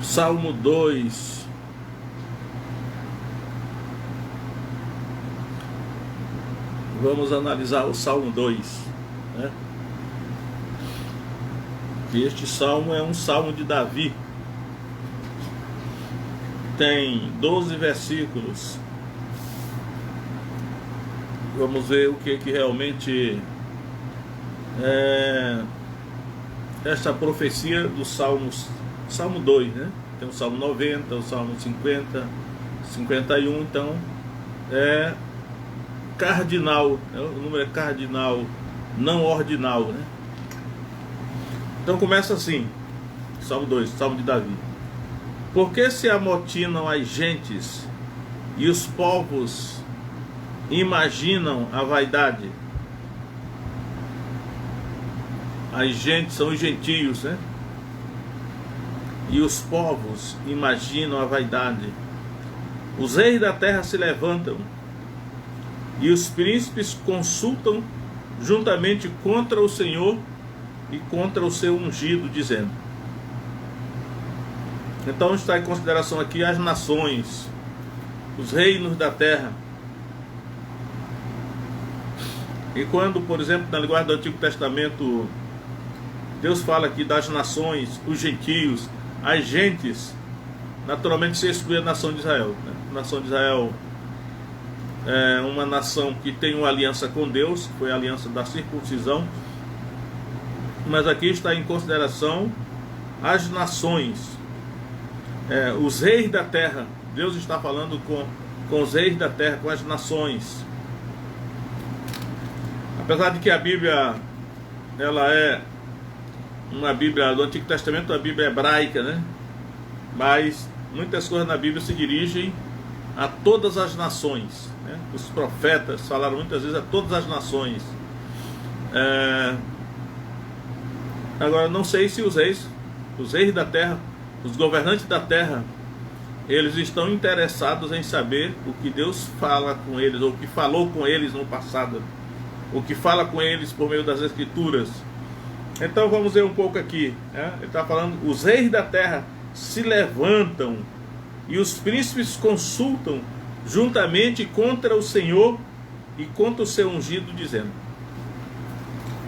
Salmo 2. Vamos analisar o Salmo 2, né? Este salmo é um salmo de Davi. Tem 12 versículos. Vamos ver o que realmente é esta profecia dos salmos. Salmo 2, né? Tem o Salmo 90, o Salmo 50, 51. Então é cardinal, né? O número é cardinal, não ordinal, né? Então começa assim, Salmo 2, Salmo de Davi. Por que se amotinam as gentes e os povos imaginam a vaidade? As gentes são os gentios, né? E os povos imaginam a vaidade. Os reis da terra se levantam e os príncipes consultam juntamente contra o Senhor e contra o seu ungido, dizendo. Então está em consideração aqui as nações, os reinos da terra. E quando, por exemplo, na linguagem do Antigo Testamento, Deus fala aqui das nações, os gentios, as gentes, naturalmente se exclui a nação de Israel, né? A nação de Israel é uma nação que tem uma aliança com Deus, que foi a aliança da circuncisão. Mas aqui está em consideração as nações, os reis da terra. Deus está falando com os reis da terra, com as nações. Apesar de que a Bíblia, ela é uma Bíblia do Antigo Testamento, a Bíblia hebraica, né? Mas muitas coisas na Bíblia se dirigem a todas as nações, né? Os profetas falaram muitas vezes a todas as nações. Agora, não sei se os reis da terra, os governantes da terra, eles estão interessados em saber o que Deus fala com eles, ou o que falou com eles no passado, o que fala com eles por meio das Escrituras. Então vamos ver um pouco aqui, né? Ele está falando, os reis da terra se levantam e os príncipes consultam juntamente contra o Senhor e contra o seu ungido, dizendo.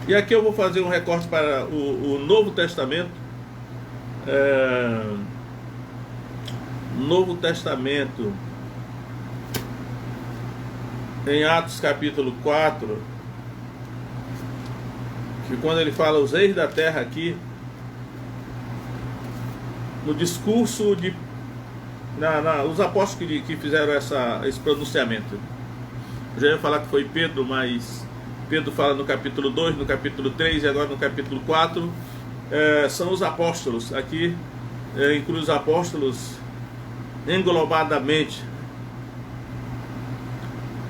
E aqui eu vou fazer um recorte para o Novo Testamento. Novo Testamento, em Atos capítulo 4, que quando ele fala os reis da terra aqui, no discurso de os apóstolos que fizeram esse pronunciamento. Eu já ia falar que foi Pedro, mas Pedro fala no capítulo 2, no capítulo 3 e agora no capítulo 4. São os apóstolos. Aqui inclui os apóstolos englobadamente.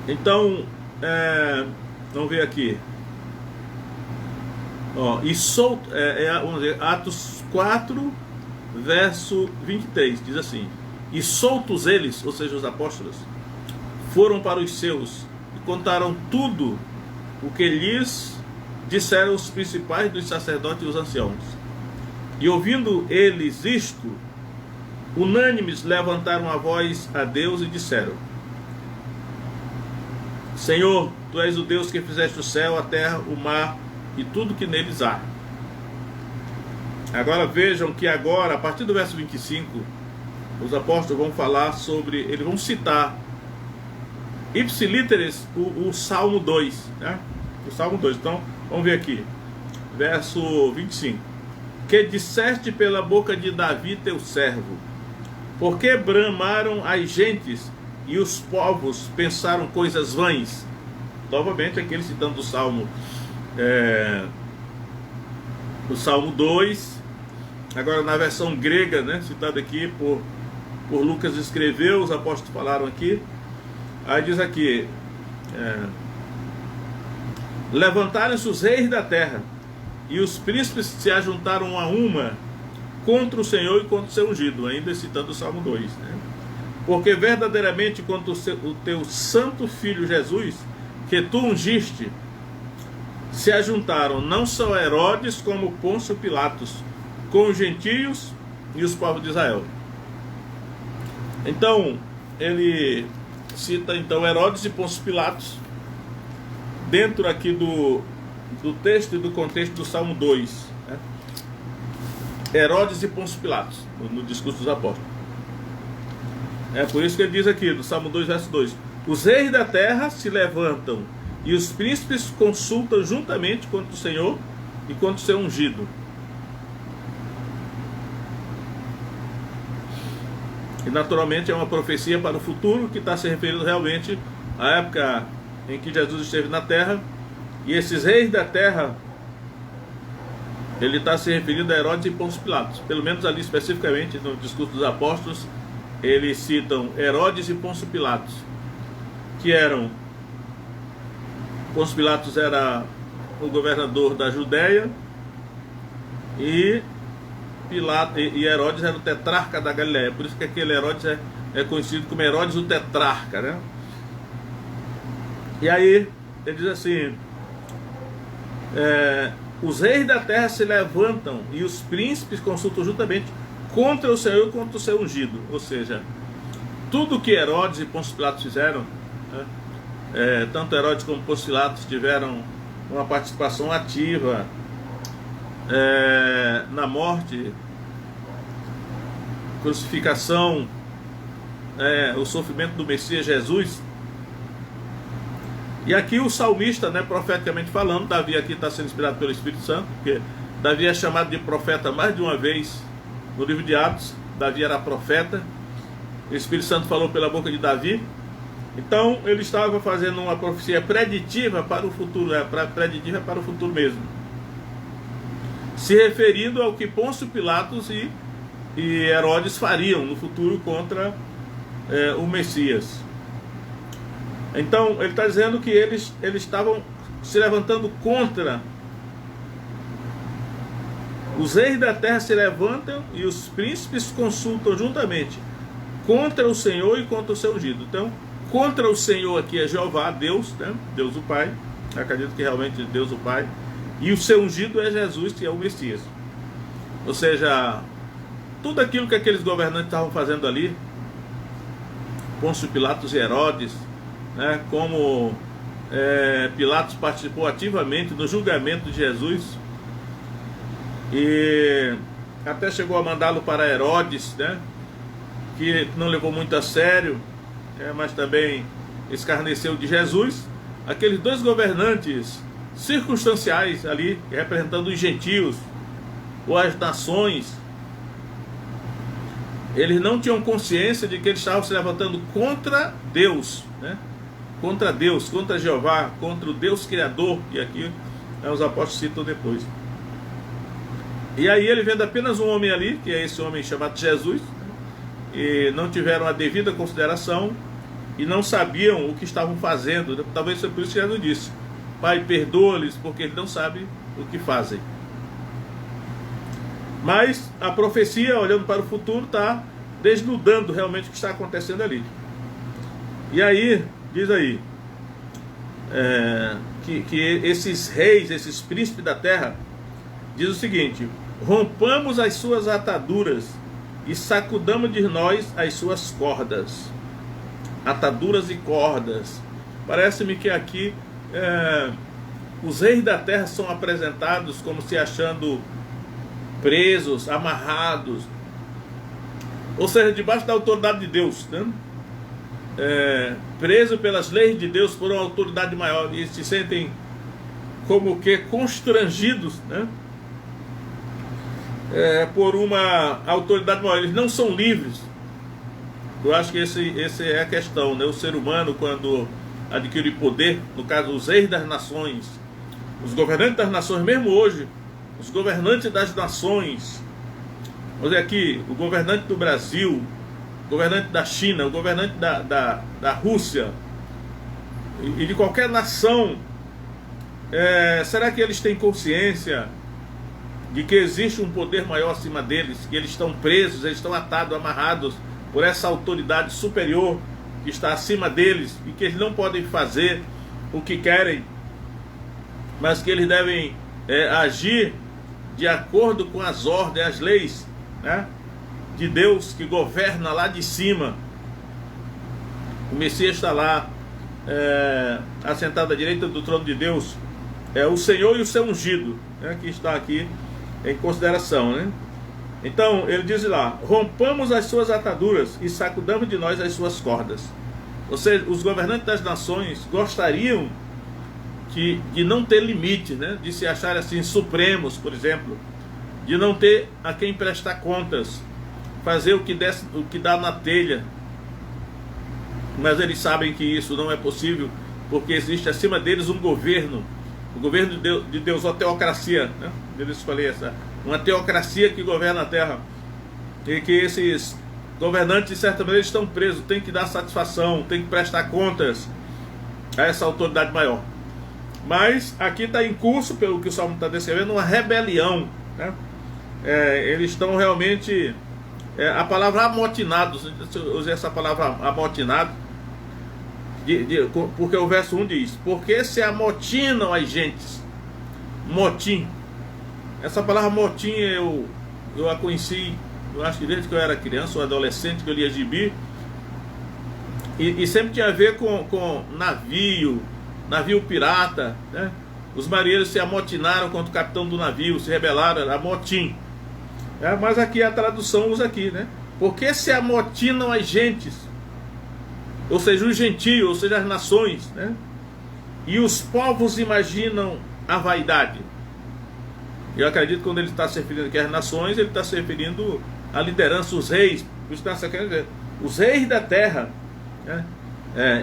Então, vamos ver aqui. Vamos ver, Atos 4, verso 23, diz assim: e soltos eles, ou seja, os apóstolos, foram para os seus e contaram tudo o que lhes disseram os principais dos sacerdotes e os anciãos. E ouvindo eles isto, unânimes levantaram a voz a Deus e disseram: Senhor, Tu és o Deus que fizeste o céu, a terra, o mar e tudo que neles há. Agora vejam que agora, a partir do verso 25, os apóstolos vão falar sobre, eles vão citar ipsilíteres o Salmo 2, né? O Salmo 2. Então, vamos ver aqui, verso 25. Que disseste pela boca de Davi teu servo, porque bramaram as gentes e os povos pensaram coisas vãs. Novamente aqui ele citando o Salmo 2. Agora na versão grega, né, citado aqui por Lucas, escreveu, os apóstolos falaram aqui. Aí diz aqui: levantaram-se os reis da terra e os príncipes se ajuntaram a uma contra o Senhor e contra o seu ungido, ainda citando o Salmo 2, né? Porque verdadeiramente contra o teu santo filho Jesus, que tu ungiste, se ajuntaram não só Herodes como Pôncio Pilatos, com os gentios e os povos de Israel. Então, ele cita então Herodes e Pôncio Pilatos dentro aqui do texto e do contexto do Salmo 2, né? Herodes e Pôncio Pilatos no discurso dos apóstolos. É por isso que ele diz aqui no Salmo 2, verso 2: os reis da terra se levantam e os príncipes consultam juntamente contra o Senhor e contra o seu ungido. E naturalmente é uma profecia para o futuro que está se referindo realmente à época em que Jesus esteve na terra. E esses reis da terra, ele está se referindo a Herodes e Pôncio Pilatos. Pelo menos ali especificamente no discurso dos apóstolos, eles citam Herodes e Pôncio Pilatos, que eram... Pôncio Pilatos era o governador da Judéia e Herodes era o tetrarca da Galileia. Por isso que aquele Herodes é conhecido como Herodes o tetrarca, né? E aí ele diz assim: os reis da terra se levantam e os príncipes consultam juntamente contra o Senhor e contra o seu ungido. Ou seja, tudo que Herodes e Pôncio Pilatos fizeram, né, tanto Herodes como Pôncio Pilatos tiveram uma participação ativa na morte, crucificação, o sofrimento do Messias Jesus. E aqui o salmista, né, profeticamente falando, Davi aqui está sendo inspirado pelo Espírito Santo, porque Davi é chamado de profeta mais de uma vez no livro de Atos. Davi era profeta, o Espírito Santo falou pela boca de Davi. Então ele estava fazendo uma profecia preditiva para o futuro, preditiva para o futuro mesmo, se referindo ao que Pôncio Pilatos e Herodes fariam no futuro contra o Messias. Então ele está dizendo que eles estavam se levantando contra. Os reis da terra se levantam e os príncipes consultam juntamente contra o Senhor e contra o seu ungido. Então, contra o Senhor aqui é Jeová, Deus, né? Deus o Pai. Eu acredito que realmente Deus o Pai. E o seu ungido é Jesus, que é o Messias. Ou seja, tudo aquilo que aqueles governantes estavam fazendo ali, Pôncio Pilatos e Herodes, né, como Pilatos participou ativamente no julgamento de Jesus e até chegou a mandá-lo para Herodes, né, que não levou muito a sério, mas também escarneceu de Jesus. Aqueles dois governantes circunstanciais ali, representando os gentios ou as nações, eles não tinham consciência de que eles estavam se levantando contra Deus, né? Contra Deus, contra Jeová, contra o Deus Criador, e aqui os apóstolos citam depois. E aí ele vendo apenas um homem ali, que é esse homem chamado Jesus, e não tiveram a devida consideração e não sabiam o que estavam fazendo. Talvez foi por isso que Jesus disse: Pai, perdoa-lhes, porque eles não sabem o que fazem. Mas a profecia, olhando para o futuro, está desnudando realmente o que está acontecendo ali. E aí, diz aí, que esses reis, esses príncipes da terra, diz o seguinte: rompamos as suas ataduras e sacudamos de nós as suas cordas. Ataduras e cordas. Parece-me que aqui os reis da terra são apresentados como se achando presos, amarrados, ou seja, debaixo da autoridade de Deus, né? Preso pelas leis de Deus por uma autoridade maior, e se sentem como que constrangidos, né? Por uma autoridade maior. Eles não são livres. Eu acho que essa é a questão, né? O ser humano, quando adquire poder, no caso os reis das nações, os governantes das nações, mesmo hoje, os governantes das nações, vamos dizer aqui, o governante do Brasil, o governante da China, o governante da Rússia e de qualquer nação, será que eles têm consciência de que existe um poder maior acima deles, que eles estão presos, eles estão atados, amarrados por essa autoridade superior que está acima deles e que eles não podem fazer o que querem, mas que eles devem agir de acordo com as ordens, as leis, né, de Deus que governa lá de cima. O Messias está lá, assentado à direita do trono de Deus. É o Senhor e o seu ungido, né, que está aqui em consideração, né? Então ele diz lá: rompamos as suas ataduras e sacudamos de nós as suas cordas. Ou seja, os governantes das nações gostariam de não ter limite, né? De se achar assim supremos, por exemplo, de não ter a quem prestar contas, fazer o que dá na telha. Mas eles sabem que isso não é possível, porque existe acima deles um governo, o governo de Deus, a teocracia, né? Eu falei uma teocracia que governa a terra, e que esses governantes, de certa maneira, estão presos, tem que dar satisfação, tem que prestar contas a essa autoridade maior. Mas aqui está em curso, pelo que o Salmo está descrevendo, uma rebelião, né? Eles estão realmente, a palavra amotinados, eu usei essa palavra amotinado, porque o verso 1 diz: porque se amotinam as gentes. Motim, essa palavra motim eu a conheci, eu acho que desde que eu era criança ou adolescente, que eu lia gibi, e sempre tinha a ver com navio pirata, né? Os marinheiros se amotinaram contra o capitão do navio, se rebelaram, era motim. Mas aqui a tradução usa aqui, né? Porque se amotinam as gentes, ou seja, os gentios, ou seja, as nações, né? E os povos imaginam a vaidade. Eu acredito que quando ele está se referindo aqui às nações, ele está se referindo à liderança, os reis, os reis da terra, né?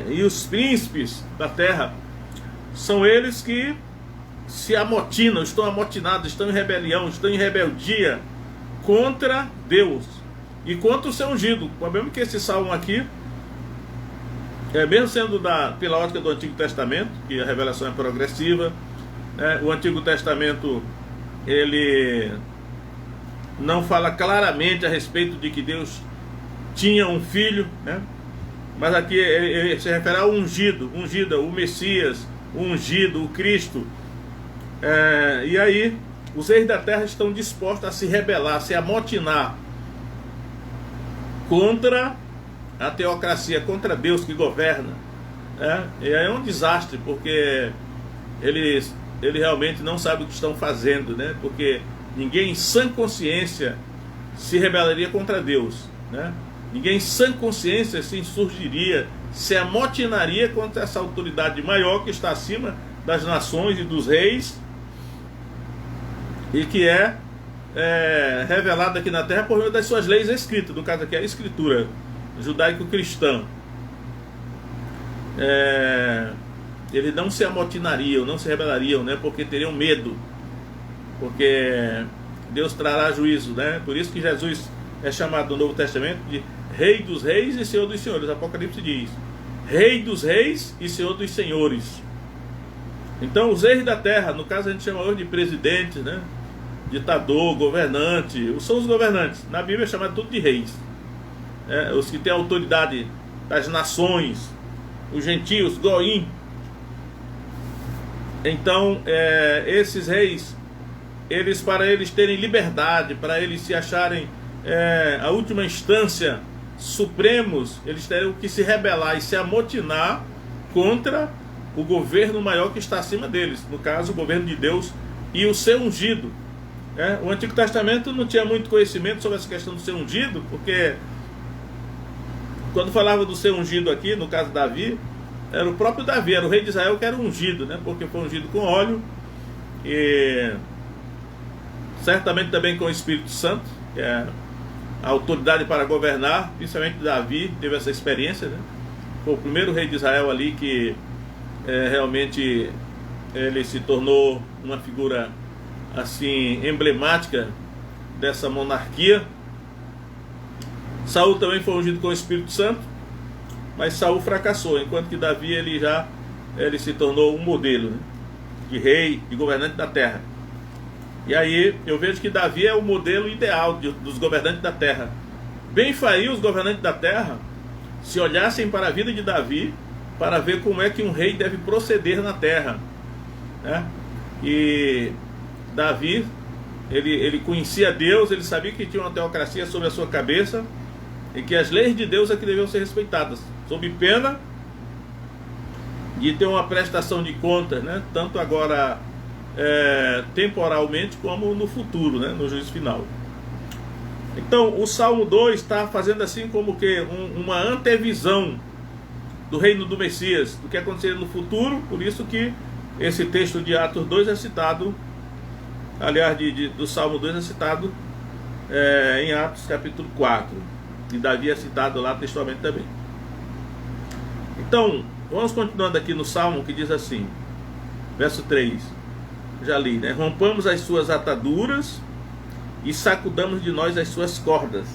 E os príncipes da terra, são eles que se amotinam, estão amotinados, estão em rebelião, estão em rebeldia contra Deus e contra o seu ungido. Sabemos que esse salmo aqui, mesmo sendo pela ótica do Antigo Testamento, que a revelação é progressiva, né? O Antigo Testamento, ele não fala claramente a respeito de que Deus tinha um filho, né? Mas aqui ele se refere ao ungido, o Messias, o ungido, o Cristo. E aí os reis da terra estão dispostos a se rebelar, a se amotinar contra a teocracia, contra Deus que governa, né? E aí é um desastre, porque eles realmente não sabem o que estão fazendo, né? Porque ninguém em sã consciência se rebelaria contra Deus, né? Ninguém em sã consciência se insurgiria, se amotinaria contra essa autoridade maior que está acima das nações e dos reis, e que é revelada aqui na terra por meio das suas leis escritas, no caso aqui é a escritura judaico-cristã. Eles não se amotinariam, não se rebelariam, né? Porque teriam medo, porque Deus trará juízo, né? Por isso que Jesus é chamado no Novo Testamento de Rei dos Reis e Senhor dos Senhores. Apocalipse diz: Rei dos Reis e Senhor dos Senhores. Então os reis da terra, no caso a gente chama hoje de presidentes, né? Ditador, governante, são os governantes. Na Bíblia é chamado tudo de reis, os que têm a autoridade das nações, os gentios, goim. Então esses reis, para eles terem liberdade, para eles se acharem a última instância, supremos, eles teriam que se rebelar e se amotinar contra o governo maior que está acima deles, no caso o governo de Deus e o seu ungido. O Antigo Testamento não tinha muito conhecimento sobre essa questão do ser ungido, porque quando falava do ser ungido aqui, no caso Davi, era o próprio Davi, era o rei de Israel que era ungido, né? Porque foi ungido com óleo e certamente também com o Espírito Santo, que é a autoridade para governar. Principalmente Davi teve essa experiência, né? Foi o primeiro rei de Israel ali que realmente ele se tornou uma figura assim emblemática dessa monarquia. Saul também foi ungido com o Espírito Santo, mas Saul fracassou, enquanto que Davi ele se tornou um modelo, né? De rei, de governante da terra. E aí eu vejo que Davi é o modelo ideal dos governantes da terra. Bem faria os governantes da terra se olhassem para a vida de Davi, para ver como é que um rei deve proceder na terra, né? E Davi ele conhecia Deus, ele sabia que tinha uma teocracia sobre a sua cabeça e que as leis de Deus é que deviam ser respeitadas, sob pena de ter uma prestação de contas, né? Tanto agora temporalmente como no futuro, né? No juízo final. Então o Salmo 2 está fazendo assim como que uma antevisão do reino do Messias, do que aconteceria no futuro. Por isso que esse texto de Atos 2 é citado, aliás, do Salmo 2 é citado em Atos capítulo 4, e Davi é citado lá textualmente também. Então, vamos continuando aqui no Salmo, que diz assim, verso 3, já li, né? Rompamos as suas ataduras e sacudamos de nós as suas cordas.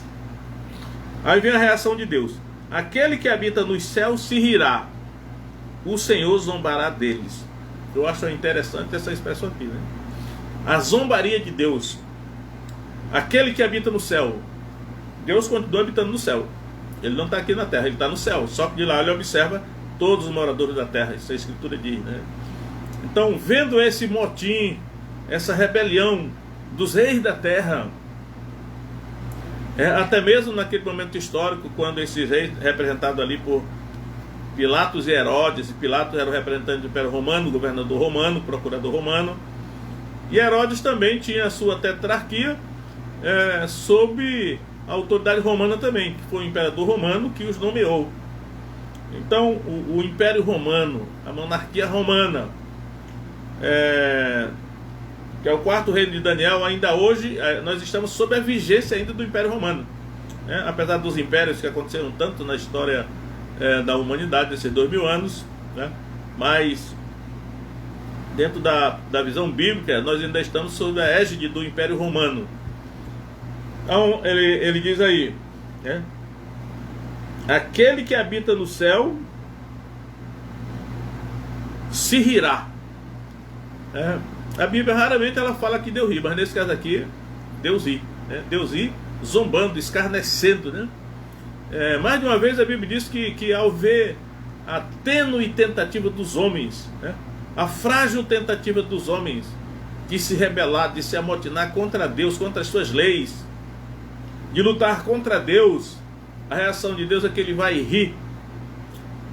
Aí vem a reação de Deus: aquele que habita nos céus se rirá, o Senhor zombará deles. Eu acho interessante essa expressão aqui, né? A zombaria de Deus. Aquele que habita no céu. Deus continua habitando no céu. Ele não está aqui na terra, ele está no céu. Só que de lá ele observa todos os moradores da terra. Isso a Escritura diz, né? Então, vendo esse motim, essa rebelião dos reis da terra, até mesmo naquele momento histórico, quando esses reis, representados ali por Pilatos e Herodes, e Pilatos era o representante do Império Romano, governador romano, procurador romano, e Herodes também tinha a sua tetrarquia sob a autoridade romana também, que foi o imperador romano que os nomeou. Então o Império Romano, a monarquia romana, que é o quarto reino de Daniel, ainda hoje nós estamos sob a vigência ainda do Império Romano, né? Apesar dos impérios que aconteceram tanto na história da humanidade nesses 2000 anos, né? Mas dentro da visão bíblica nós ainda estamos sob a égide do Império Romano. Então ele diz aí, né? Aquele que habita no céu se rirá. A Bíblia raramente ela fala que Deus ri, mas nesse caso aqui, Deus ri, né? Deus ri zombando, escarnecendo, né? Mais de uma vez a Bíblia diz que ao ver a tênue tentativa dos homens, né? A frágil tentativa dos homens de se rebelar, de se amotinar contra Deus, contra as suas leis, de lutar contra Deus, a reação de Deus é que ele vai rir,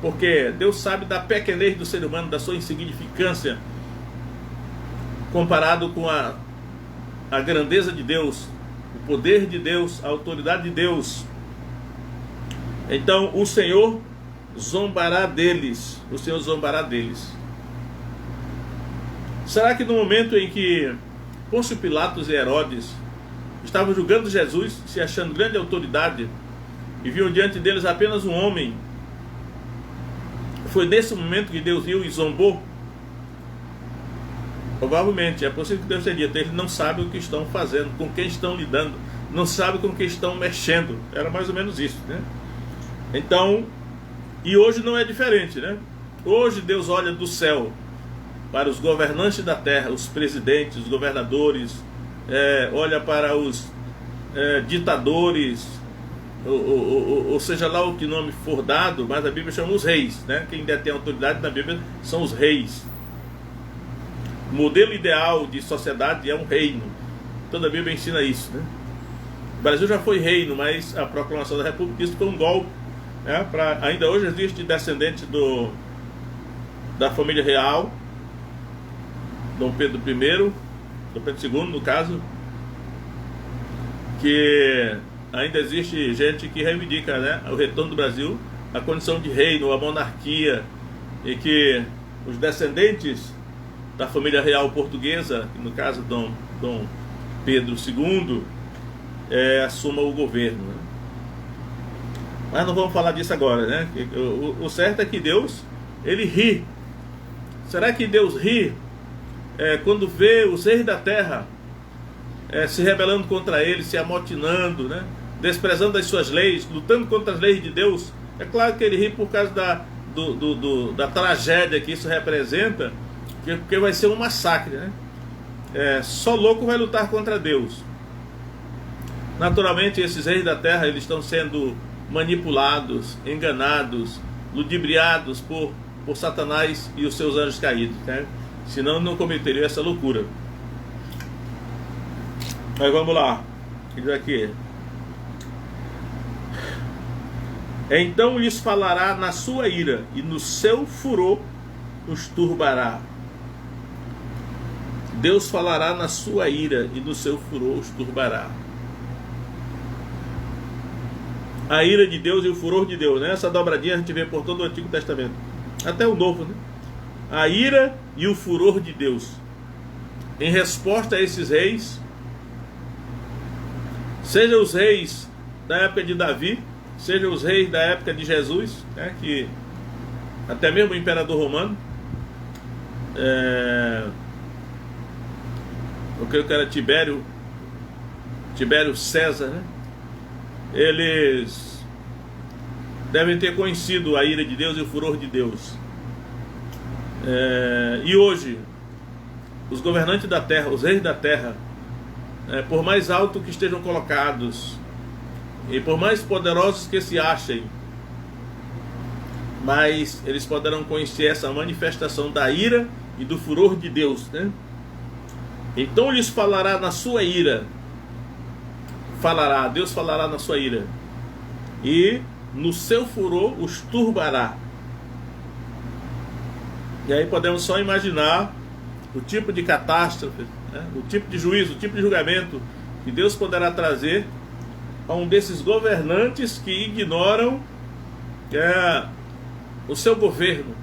porque Deus sabe da pequenez do ser humano, da sua insignificância, comparado com a grandeza de Deus, o poder de Deus, a autoridade de Deus. Então o Senhor zombará deles. O Senhor zombará deles. Será que no momento em que Pôncio Pilatos e Herodes estavam julgando Jesus, se achando grande autoridade, e viam diante deles apenas um homem, foi nesse momento que Deus riu e zombou? Provavelmente, é possível que Deus tenha dito: eles não sabem o que estão fazendo, com quem estão lidando, não sabem com quem estão mexendo. Era mais ou menos isso, né? Então, e hoje não é diferente, né? Hoje Deus olha do céu para os governantes da terra, os presidentes, os governadores, olha para os ditadores, ou seja lá o que nome for dado, mas a Bíblia chama os reis, né? Quem detém autoridade na Bíblia são os reis. O modelo ideal de sociedade é um reino. Toda a Bíblia ensina isso, né? O Brasil já foi reino, mas a proclamação da República, isso foi um golpe, né? Ainda hoje existe descendente da família real, Dom Pedro I, Dom Pedro II no caso, que ainda existe gente que reivindica, né, o retorno do Brasil à condição de reino, a monarquia, e que os descendentes da família real portuguesa, no caso Dom Pedro II, assumam o governo, né? Mas não vamos falar disso agora, né? O certo é que Deus, ele ri. Será que Deus ri quando vê os reis da terra se rebelando contra ele, se amotinando, né? Desprezando as suas leis, lutando contra as leis de Deus? É claro que ele ri por causa da tragédia que isso representa, porque vai ser um massacre, né? Só louco vai lutar contra Deus. Naturalmente esses reis da terra, eles estão sendo manipulados, enganados, ludibriados por Satanás e os seus anjos caídos, né? Senão não cometeriam essa loucura. Mas vamos lá. Diz aqui. Então lhes falará na sua ira, e no seu furor os turbará. Deus falará na sua ira, e no seu furor os turbará. A ira de Deus e o furor de Deus, né? Essa dobradinha a gente vê por todo o Antigo Testamento, até o Novo, né? A ira e o furor de Deus. Em resposta a esses reis, seja os reis da época de Davi, seja os reis da época de Jesus, né, que até mesmo o imperador romano, eu creio que era Tibério César, né? Eles devem ter conhecido a ira de Deus e o furor de Deus. E hoje, os governantes da terra, os reis da terra, por mais alto que estejam colocados e por mais poderosos que se achem, mas eles poderão conhecer essa manifestação da ira e do furor de Deus, né? Então lhes falará na sua ira, Deus falará na sua ira, e no seu furor os turbará. E aí podemos só imaginar o tipo de catástrofe, né? O tipo de juízo, o tipo de julgamento que Deus poderá trazer a um desses governantes que ignoram o seu governo,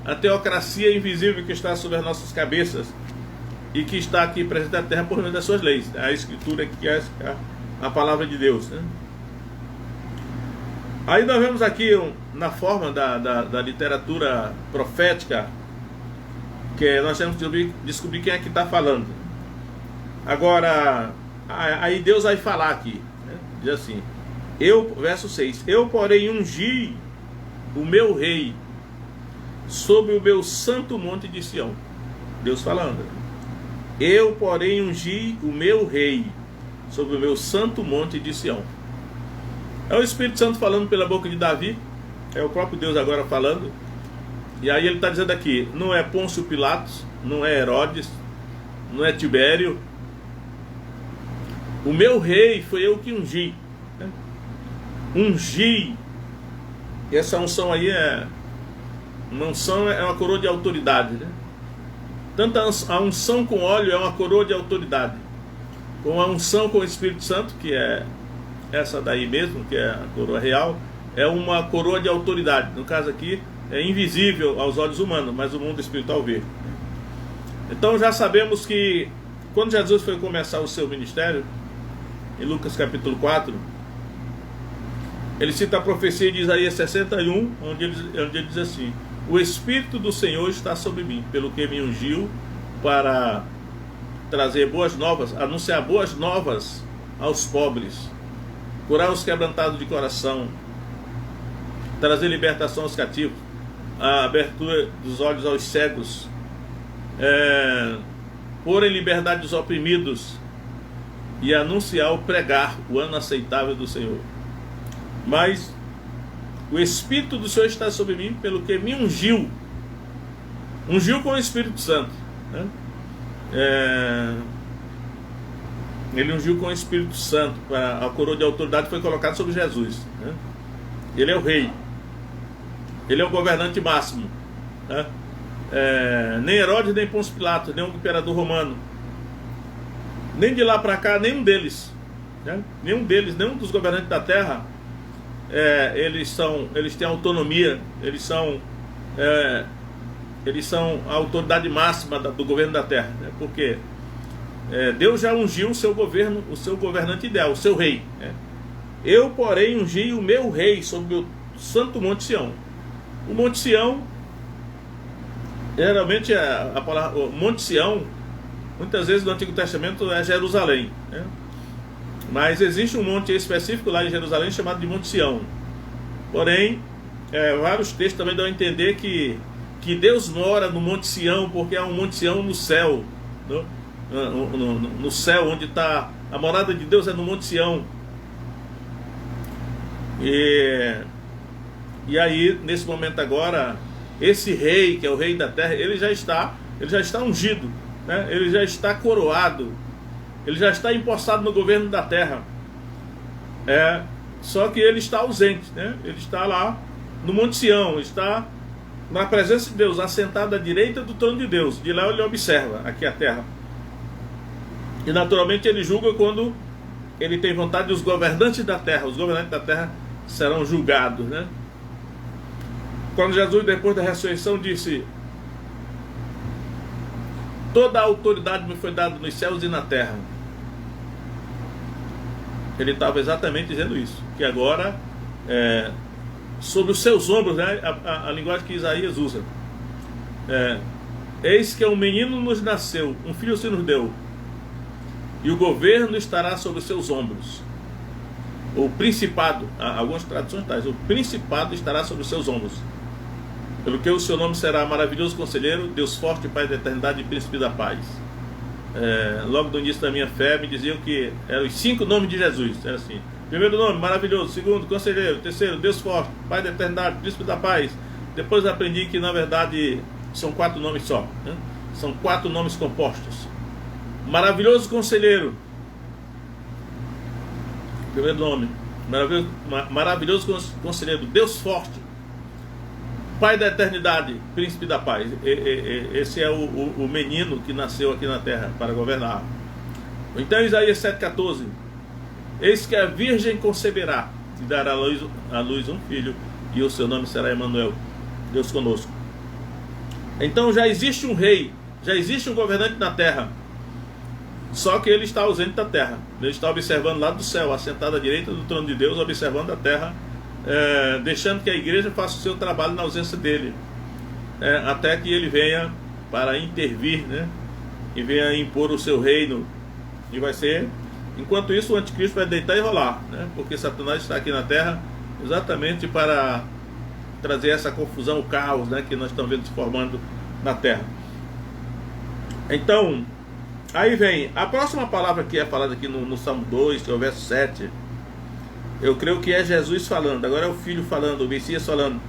a teocracia invisível que está sobre as nossas cabeças e que está aqui presente na terra por meio das suas leis, a Escritura, que é a palavra de Deus, né? Aí nós vemos aqui na forma da literatura profética, que nós temos que descobrir quem é que está falando. Agora, aí Deus vai falar aqui, né? Diz assim, verso 6, eu porém ungi o meu rei sobre o meu santo monte de Sião. Deus falando, eu porém ungi o meu rei sobre o meu santo monte de Sião. É o Espírito Santo falando pela boca de Davi, é o próprio Deus agora falando. E aí ele está dizendo aqui, não é Pôncio Pilatos, não é Herodes, não é Tibério. O meu rei foi eu que ungi, né? Ungi. E essa unção aí uma unção, é uma coroa de autoridade, né? Tanto a unção com óleo é uma coroa de autoridade, com a unção com o Espírito Santo, que é essa daí mesmo, que é a coroa real, é uma coroa de autoridade. No caso aqui, é invisível aos olhos humanos, mas o mundo espiritual vê. Então já sabemos que quando Jesus foi começar o seu ministério, em Lucas capítulo 4, ele cita a profecia de Isaías 61, onde ele diz assim, o Espírito do Senhor está sobre mim, pelo que me ungiu para trazer boas novas, anunciar boas novas aos pobres, curar os quebrantados de coração, trazer libertação aos cativos, a abertura dos olhos aos cegos, pôr em liberdade os oprimidos e anunciar ou pregar o ano aceitável do Senhor. Mas o Espírito do Senhor está sobre mim, pelo que me ungiu com o Espírito Santo, né? Ele ungiu com o Espírito Santo, a coroa de autoridade foi colocada sobre Jesus, né? Ele é o rei, ele é o governante máximo, né? Nem Herodes, nem Pôncio Pilatos, nem o imperador romano, nem de lá para cá, nenhum deles, né? Nenhum dos governantes da terra, eles têm autonomia, eles são a autoridade máxima do governo da terra, né? Porque Deus já ungiu o seu governo, o seu governante ideal, o seu rei, né? Eu, porém, ungi o meu rei sobre o meu santo monte Sião. O monte Sião, geralmente a palavra monte Sião, muitas vezes no Antigo Testamento é Jerusalém, né? Mas existe um monte específico lá em Jerusalém chamado de Monte Sião. Porém, vários textos também dão a entender que Deus mora no Monte Sião, porque há um Monte Sião no céu, no céu, onde está a morada de Deus, é no Monte Sião. E aí, nesse momento agora, esse rei, que é o rei da terra, ele já está ungido, né? Ele já está coroado, ele já está empossado no governo da terra. Só que ele está ausente, né? Ele está lá no Monte Sião, está na presença de Deus, assentado à direita do trono de Deus. De lá ele observa aqui a terra. E naturalmente ele julga quando ele tem vontade. Os governantes da terra serão julgados, né? Quando Jesus, depois da ressurreição, disse: toda a autoridade me foi dada nos céus e na terra, ele estava exatamente dizendo isso, que agora sobre os seus ombros, né, a linguagem que Isaías usa, eis que um menino nos nasceu, um filho se nos deu, e o governo estará sobre os seus ombros. O principado, algumas traduções tais, o principado estará sobre os seus ombros. Pelo que o seu nome será maravilhoso conselheiro, Deus forte, Pai da eternidade e príncipe da paz. Logo do início da minha fé me diziam que eram os 5 nomes de Jesus. Era assim: primeiro nome, maravilhoso; segundo, conselheiro; terceiro, Deus forte, Pai da eternidade, príncipe da paz. Depois aprendi que na verdade são 4 nomes só, né? São 4 nomes compostos. Maravilhoso conselheiro, primeiro nome, maravilhoso conselheiro, Deus forte, Pai da eternidade, príncipe da paz. Esse é o menino que nasceu aqui na terra para governar. Então Isaías 7,14: eis que a virgem conceberá e dará à luz um filho, e o seu nome será Emanuel, Deus conosco. Então já existe um rei, já existe um governante na terra, só que ele está ausente da terra. Ele está observando lá do céu, assentado à direita do trono de Deus, observando a terra, deixando que a igreja faça o seu trabalho na ausência dele, até que ele venha para intervir, né? E venha impor o seu reino. E vai ser, enquanto isso, o anticristo vai deitar e rolar, né? Porque Satanás está aqui na terra exatamente para trazer essa confusão, o caos, né, que nós estamos vendo se formando na terra. Então, aí vem a próxima palavra que é falada aqui no Salmo 2, que é o verso 7. Eu creio que é Jesus falando, agora é o Filho falando, o Messias falando: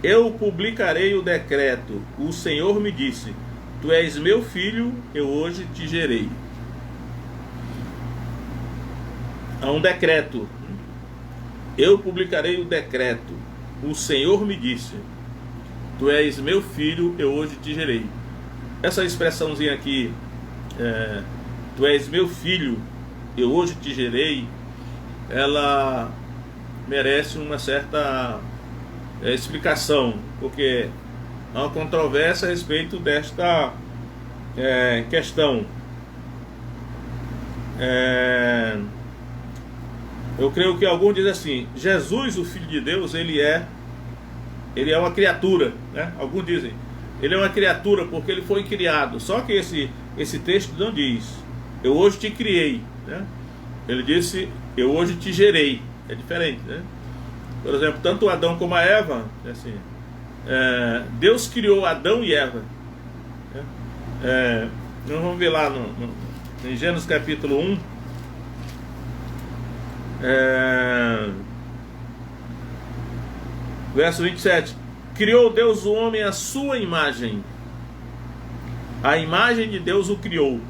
eu publicarei o decreto, o Senhor me disse, tu és meu filho, eu hoje te gerei. Há um decreto: eu publicarei o decreto, o Senhor me disse, tu és meu filho, eu hoje te gerei. Essa expressãozinha aqui, tu és meu filho, eu hoje te gerei, ela merece uma certa explicação, porque há uma controvérsia a respeito desta questão. Eu creio que alguns dizem assim: Jesus, o Filho de Deus, ele é uma criatura, né? Alguns dizem, ele é uma criatura porque ele foi criado. Só que esse texto não diz, eu hoje te criei, né? Ele disse, eu hoje te gerei. É diferente, né? Por exemplo, tanto Adão como a Eva, assim, Deus criou Adão e Eva, né? Nós vamos ver lá em Gênesis capítulo 1, verso 27. Criou Deus o homem à sua imagem, a imagem de Deus o criou,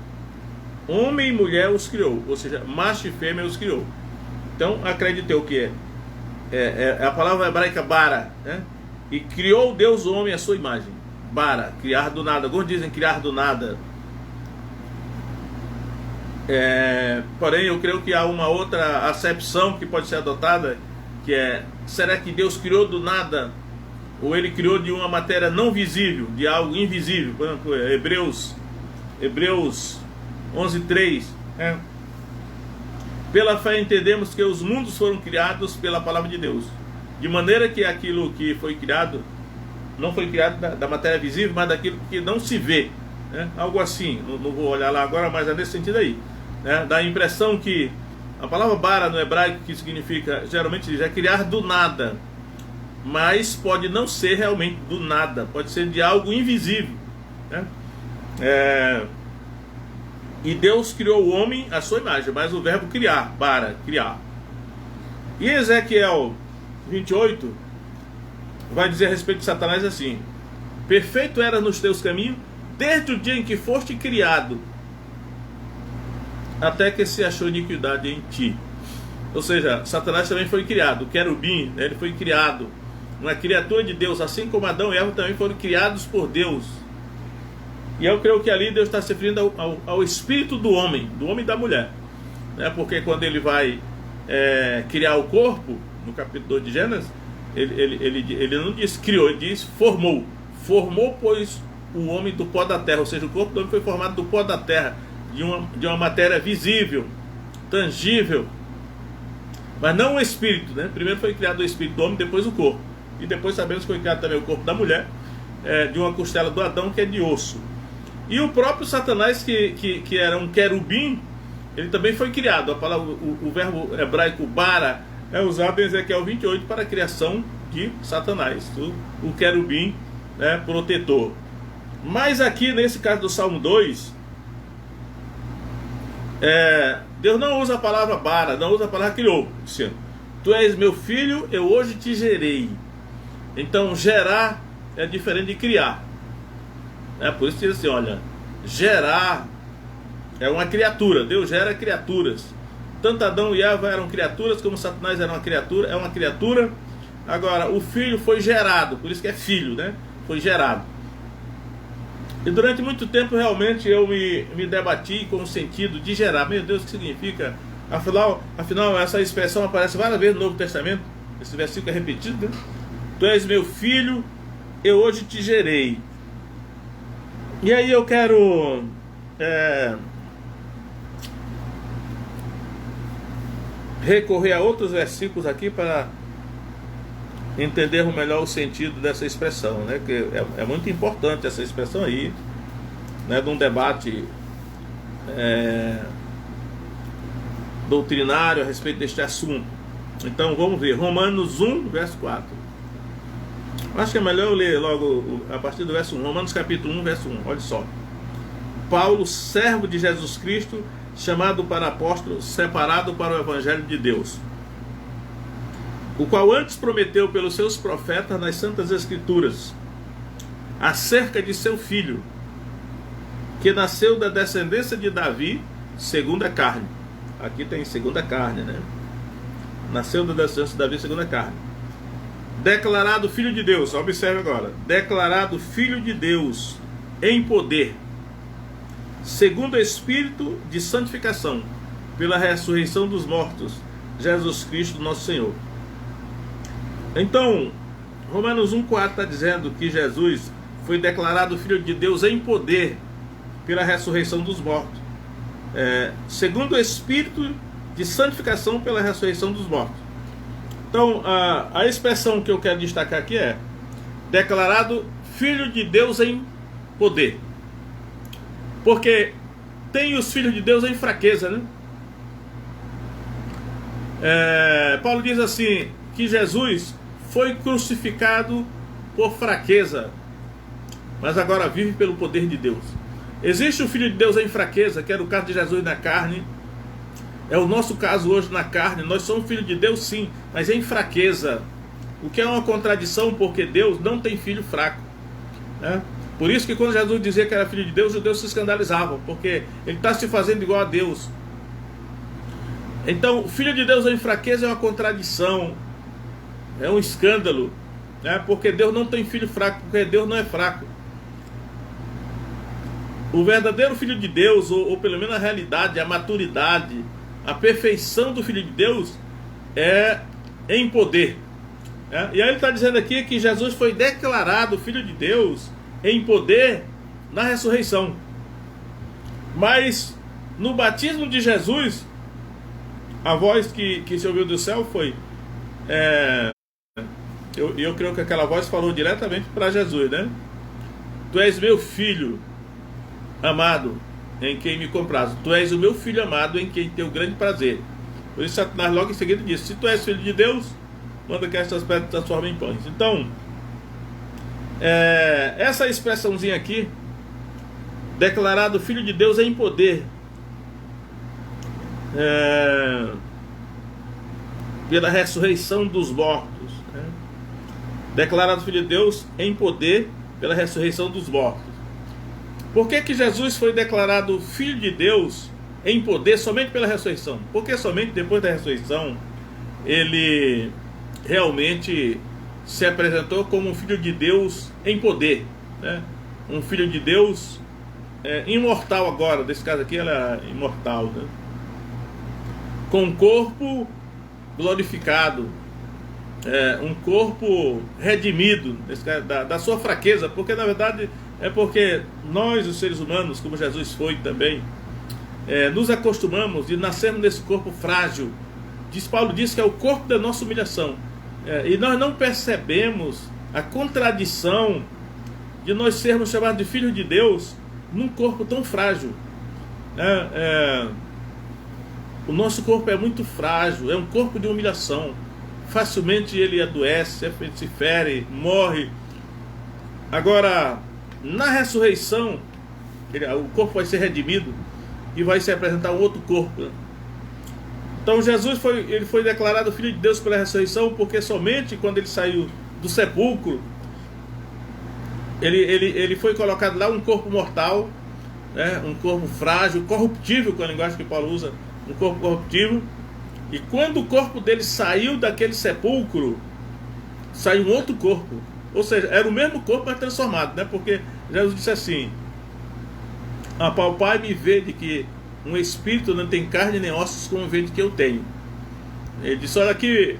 homem e mulher os criou, ou seja, macho e fêmea os criou. Então acreditei o que é a palavra hebraica bara, né? E criou Deus o homem à sua imagem. Bara, criar do nada. Alguns dizem criar do nada. Porém eu creio que há uma outra acepção que pode ser adotada, que será que Deus criou do nada, ou ele criou de uma matéria não visível, de algo invisível? Por exemplo, Hebreus 11:3, pela fé entendemos que os mundos foram criados pela palavra de Deus, de maneira que aquilo que foi criado não foi criado da matéria visível, mas daquilo que não se vê, né? Algo assim, não vou olhar lá agora, mas é nesse sentido aí, né? Dá a impressão que a palavra bara no hebraico, que significa, geralmente diz, criar do nada, mas pode não ser realmente do nada, pode ser de algo invisível, né? E Deus criou o homem à sua imagem, mas o verbo criar, bara, criar. E Ezequiel 28 vai dizer a respeito de Satanás assim: perfeito era nos teus caminhos desde o dia em que foste criado, até que se achou iniquidade em ti. Ou seja, Satanás também foi criado, o querubim, né, ele foi criado, uma criatura de Deus, assim como Adão e Eva também foram criados por Deus. E eu creio que ali Deus está se referindo ao espírito do homem e da mulher, né? Porque quando ele vai criar o corpo, no capítulo 2 de Gênesis, ele não diz criou, ele diz formou. Formou, pois, o homem do pó da terra, ou seja, o corpo do homem foi formado do pó da terra, de uma matéria visível, tangível, mas não o espírito, né? Primeiro foi criado o espírito do homem, depois o corpo. E depois sabemos que foi criado também o corpo da mulher, de uma costela do Adão, que é de osso. E o próprio Satanás, que era um querubim, ele também foi criado. A palavra, o verbo hebraico bara é usado em Ezequiel 28 para a criação de Satanás, o querubim, né, protetor. Mas aqui nesse caso do Salmo 2, Deus não usa a palavra bara, não usa a palavra criou, dizendo: tu és meu filho, eu hoje te gerei. Então gerar é diferente de criar. Por isso que diz assim, olha, gerar é uma criatura, Deus gera criaturas. Tanto Adão e Eva eram criaturas, como Satanás era uma criatura, é uma criatura. Agora, o filho foi gerado, por isso que é filho, né? Foi gerado. E durante muito tempo realmente eu me debati com o sentido de gerar. Meu Deus, o que significa? Afinal essa expressão aparece várias vezes no Novo Testamento. Esse versículo é repetido, né? Tu és meu filho, eu hoje te gerei. E aí eu quero recorrer a outros versículos aqui para entendermos melhor o sentido dessa expressão, né? Que é muito importante essa expressão aí, né? De um debate doutrinário a respeito deste assunto. Então vamos ver, Romanos 1, verso 4. Acho que é melhor eu ler logo a partir do verso 1. Romanos capítulo 1, verso 1. Olha só. Paulo, servo de Jesus Cristo, chamado para apóstolo, separado para o evangelho de Deus, o qual antes prometeu pelos seus profetas nas santas escrituras, acerca de seu filho, que nasceu da descendência de Davi, segundo a carne. Aqui tem segundo a carne, né? Nasceu da descendência de Davi, segundo a carne. Declarado filho de Deus, observe agora, declarado filho de Deus em poder, segundo o Espírito de santificação, pela ressurreição dos mortos, Jesus Cristo nosso Senhor. Então, Romanos 1,4 está dizendo que Jesus foi declarado filho de Deus em poder, pela ressurreição dos mortos, segundo o Espírito de santificação, pela ressurreição dos mortos. Então, a expressão que eu quero destacar aqui é declarado filho de Deus em poder. Porque tem os filhos de Deus em fraqueza, né? Paulo diz assim, que Jesus foi crucificado por fraqueza, mas agora vive pelo poder de Deus. Existe o filho de Deus em fraqueza, que era o caso de Jesus na carne. É o nosso caso hoje na carne. Nós somos filhos de Deus sim, mas em fraqueza, o que é uma contradição, porque Deus não tem filho fraco, né? Por isso que quando Jesus dizia que era filho de Deus, os judeus se escandalizavam, porque ele está se fazendo igual a Deus. Então, filho de Deus em fraqueza é uma contradição, é um escândalo, né? Porque Deus não tem filho fraco, porque Deus não é fraco. O verdadeiro filho de Deus, ou pelo menos a realidade, a maturidade, a perfeição do filho de Deus é em poder. E aí ele está dizendo aqui que Jesus foi declarado filho de Deus em poder na ressurreição. Mas no batismo de Jesus, a voz que se ouviu do céu foi... Eu creio que aquela voz falou diretamente para Jesus, né? Tu és meu filho amado, em quem me comprazo. Tu és o meu filho amado, em quem tenho grande prazer. Por isso Satanás logo em seguida disse: se tu és filho de Deus, manda que estas pedras transformem em pães. Então, essa expressãozinha aqui, declarado filho de Deus em poder, pela ressurreição dos mortos, né? Declarado filho de Deus em poder pela ressurreição dos mortos. Por que Jesus foi declarado filho de Deus em poder somente pela ressurreição. Porque somente depois da ressurreição ele realmente se apresentou como um filho de Deus em poder, né? Um filho de Deus imortal agora, nesse caso aqui ela é imortal, né? Com um corpo glorificado, um corpo redimido nesse caso, da sua fraqueza, porque na verdade é porque nós, os seres humanos, como Jesus foi também, nos acostumamos e nascemos nesse corpo frágil. Paulo diz que é o corpo da nossa humilhação, e nós não percebemos a contradição de nós sermos chamados de filhos de Deus num corpo tão frágil. O nosso corpo é muito frágil, é um corpo de humilhação. Facilmente ele adoece, se fere, morre. Agora, na ressurreição, o corpo vai ser redimido e vai se apresentar um outro corpo. Então Jesus foi declarado Filho de Deus pela ressurreição, porque somente quando ele saiu do sepulcro, ele foi colocado lá um corpo mortal, né, um corpo frágil, corruptível, com a linguagem que Paulo usa, um corpo corruptível. E quando o corpo dele saiu daquele sepulcro, saiu um outro corpo. Ou seja, era o mesmo corpo, mas transformado, né? Porque Jesus disse assim: apalpai-me e vede que um espírito não tem carne nem ossos como vede que eu tenho. Ele disse: olha aqui,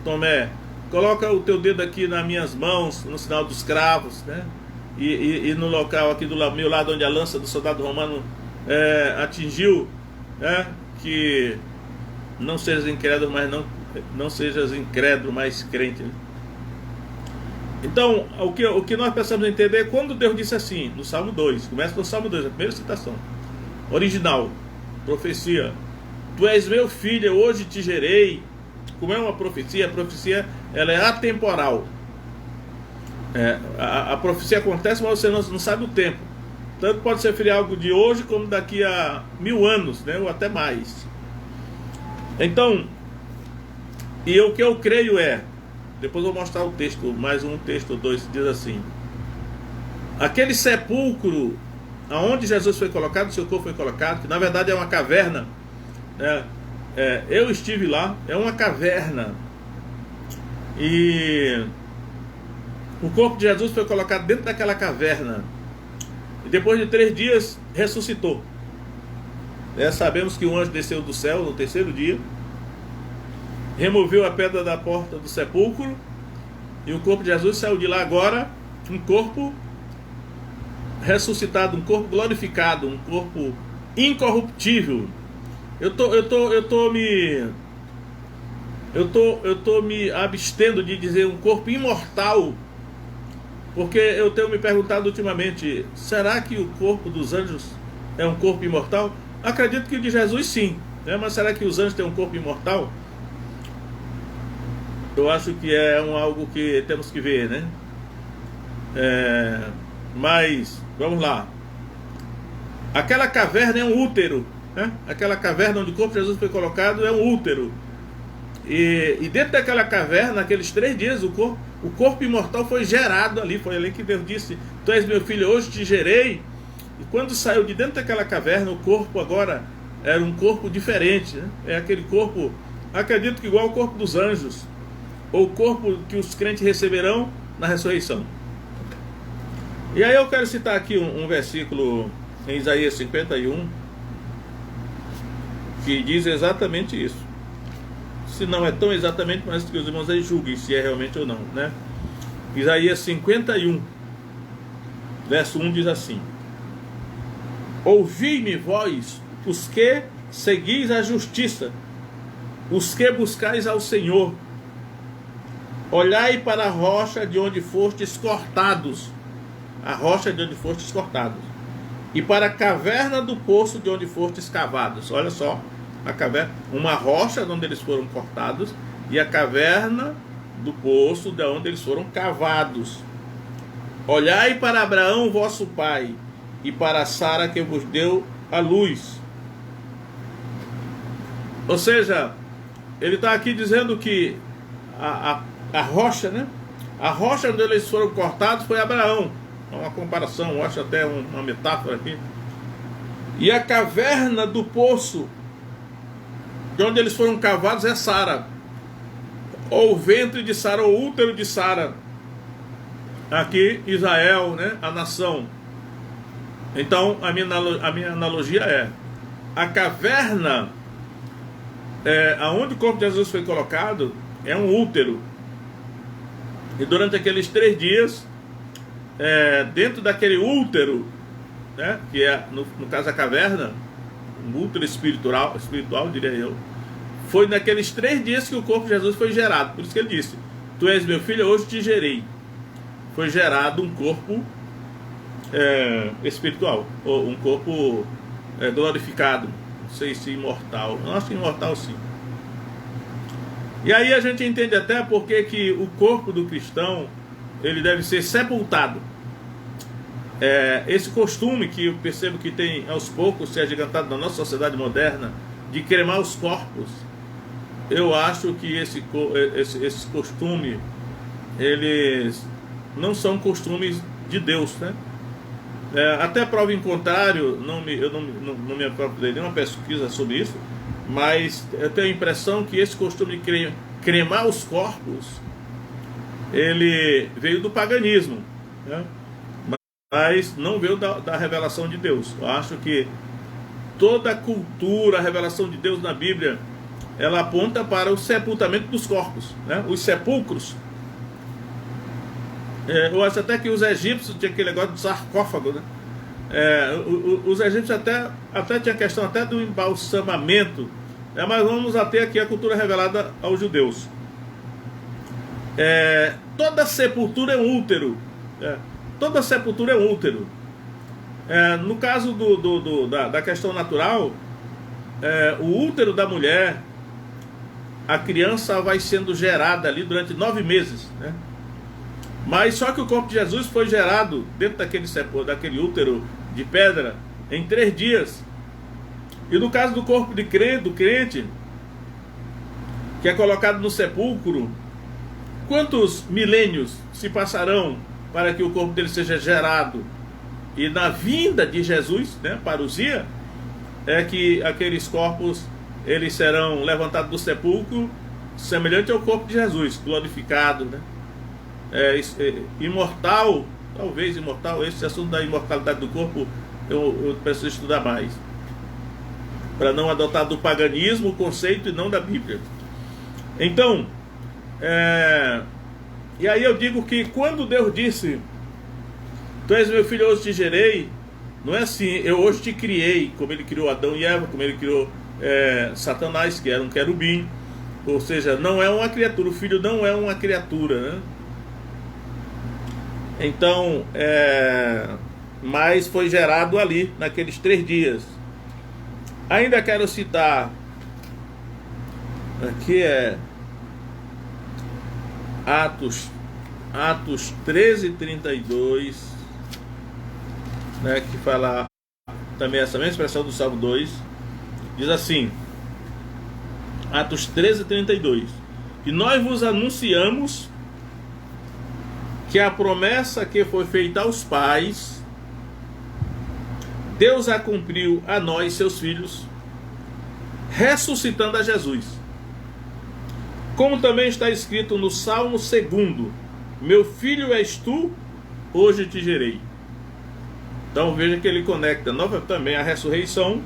Tomé, coloca o teu dedo aqui nas minhas mãos, no sinal dos cravos, né? E no local aqui do meu lado, onde a lança do soldado romano atingiu, né? Que não sejas incrédulo, mas não sejas incrédulo, mas crente, né? Então, o que nós precisamos entender é quando Deus disse assim, no Salmo 2, começa no Salmo 2, a primeira citação original, profecia: tu és meu filho, eu hoje te gerei. Como é uma profecia, a profecia ela é atemporal. A profecia acontece, mas você não sabe o tempo. Tanto pode se referir a algo de hoje como daqui a 1000 anos, né, ou até mais. Então, o que eu creio depois eu vou mostrar o texto, mais um texto ou dois, diz assim: aquele sepulcro aonde Jesus foi colocado, seu corpo foi colocado, que na verdade é uma caverna, né? Eu estive lá, é uma caverna, e o corpo de Jesus foi colocado dentro daquela caverna, e depois de 3 dias ressuscitou. Sabemos que um anjo desceu do céu no 3º dia, removeu a pedra da porta do sepulcro, e o corpo de Jesus saiu de lá agora, um corpo ressuscitado, um corpo glorificado, um corpo incorruptível. Eu tô me abstendo de dizer um corpo imortal, porque eu tenho me perguntado ultimamente: será que o corpo dos anjos é um corpo imortal? Acredito que o de Jesus sim, né? Mas será que os anjos têm um corpo imortal? Eu acho que é algo que temos que ver, né? Mas, vamos lá. Aquela caverna é um útero, né? Aquela caverna onde o corpo de Jesus foi colocado é um útero. E dentro daquela caverna, naqueles 3 dias, o corpo imortal foi gerado ali. Foi ali que Deus disse: tu és meu filho, hoje te gerei. E quando saiu de dentro daquela caverna, o corpo agora era um corpo diferente, né? É aquele corpo, acredito que igual ao corpo dos anjos, ou o corpo que os crentes receberão na ressurreição. E aí eu quero citar aqui um versículo em Isaías 51, que diz exatamente isso. Se não é tão exatamente, mas que os irmãos aí julguem se é realmente ou não, né? Isaías 51, verso 1 diz assim: ouvi-me vós, os que seguis a justiça, os que buscais ao Senhor. Olhai para a rocha de onde fostes cortados, a rocha de onde fostes cortados, e para a caverna do poço de onde fostes cavados. Olha só, a caverna, uma rocha de onde eles foram cortados, e a caverna do poço de onde eles foram cavados. Olhai para Abraão vosso pai, e para Sara que vos deu a luz. Ou seja, ele está aqui dizendo que a rocha, né? A rocha onde eles foram cortados foi Abraão. É uma comparação, eu acho até uma metáfora aqui. E a caverna do poço, de onde eles foram cavados, é Sara, ou o ventre de Sara, ou o útero de Sara. Aqui Israel, né, a nação. Então a minha analogia é: a caverna, aonde o corpo de Jesus foi colocado, é um útero. E durante aqueles 3 dias, dentro daquele útero, né, que é no caso a caverna, um útero espiritual, diria eu, foi naqueles 3 dias que o corpo de Jesus foi gerado. Por isso que ele disse: tu és meu filho, hoje te gerei. Foi gerado um corpo espiritual, ou um corpo glorificado. Não sei se imortal. Eu acho que imortal sim. E aí a gente entende até porque que o corpo do cristão, ele deve ser sepultado. Esse costume que eu percebo que tem aos poucos se agigantado na nossa sociedade moderna, de cremar os corpos, eu acho que esse costume, eles não são costumes de Deus, né? Até prova em contrário, eu não me aprofundei nenhuma pesquisa sobre isso, mas eu tenho a impressão que esse costume de cremar os corpos, ele veio do paganismo, né? Mas não veio da revelação de Deus. Eu acho que toda a cultura, a revelação de Deus na Bíblia, ela aponta para o sepultamento dos corpos, né? Os sepulcros. Eu acho até que os egípcios tinham aquele negócio de sarcófago, né? Os egípcios até tinha questão até do embalsamamento, mas vamos até aqui a cultura revelada aos judeus. Toda sepultura é um útero. Toda sepultura é um útero. No caso da questão natural, o útero da mulher, a criança vai sendo gerada ali durante 9 meses, né? Mas só que o corpo de Jesus foi gerado dentro daquele útero de pedra em 3 dias. E no caso do corpo do crente, que é colocado no sepulcro, quantos milênios se passarão para que o corpo dele seja gerado? E na vinda de Jesus, né, parousia, é que aqueles corpos, eles serão levantados do sepulcro, semelhante ao corpo de Jesus, glorificado, né? Imortal, talvez imortal. Esse assunto da imortalidade do corpo eu preciso estudar mais, para não adotar do paganismo o conceito e não da Bíblia. Então, e aí eu digo que quando Deus disse: tu és meu filho, hoje te gerei, não é assim, eu hoje te criei, como ele criou Adão e Eva, como ele criou Satanás, que era um querubim. Ou seja, não é uma criatura, o filho não é uma criatura, né? Então, mas foi gerado ali, naqueles 3 dias. Ainda quero citar, aqui Atos 13:32, né, que fala também essa mesma expressão do Salmo 2, diz assim, Atos 13:32, e nós vos anunciamos que a promessa que foi feita aos pais, Deus a cumpriu a nós, seus filhos, ressuscitando a Jesus. Como também está escrito no Salmo 2: meu filho és tu, hoje te gerei. Então veja que ele conecta também a ressurreição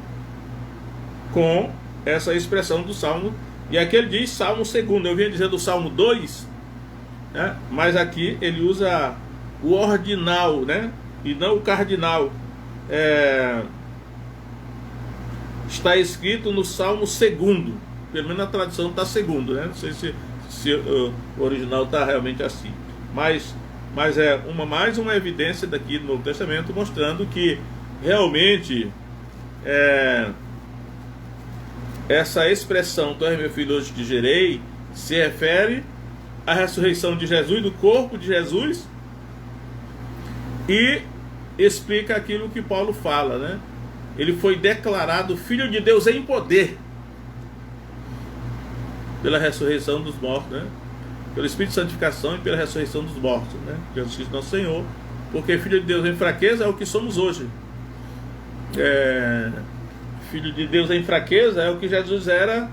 com essa expressão do Salmo. E aqui ele diz Salmo 2. Eu vinha dizer do Salmo 2, né? Mas aqui ele usa o ordinal, né? E não o cardinal. Está escrito no Salmo 2, pelo menos na tradução está 2, né? Não sei se o original está realmente assim, mas é mais uma evidência daqui do Novo Testamento, mostrando que realmente essa expressão, tu és meu filho, hoje te gerei, se refere à ressurreição de Jesus, do corpo de Jesus, e explica aquilo que Paulo fala, né? Ele foi declarado Filho de Deus em poder pela ressurreição dos mortos, né? Pelo Espírito de santificação e pela ressurreição dos mortos, né? Jesus Cristo nosso Senhor, porque Filho de Deus em fraqueza é o que somos hoje. filho de Deus em fraqueza, é o que Jesus era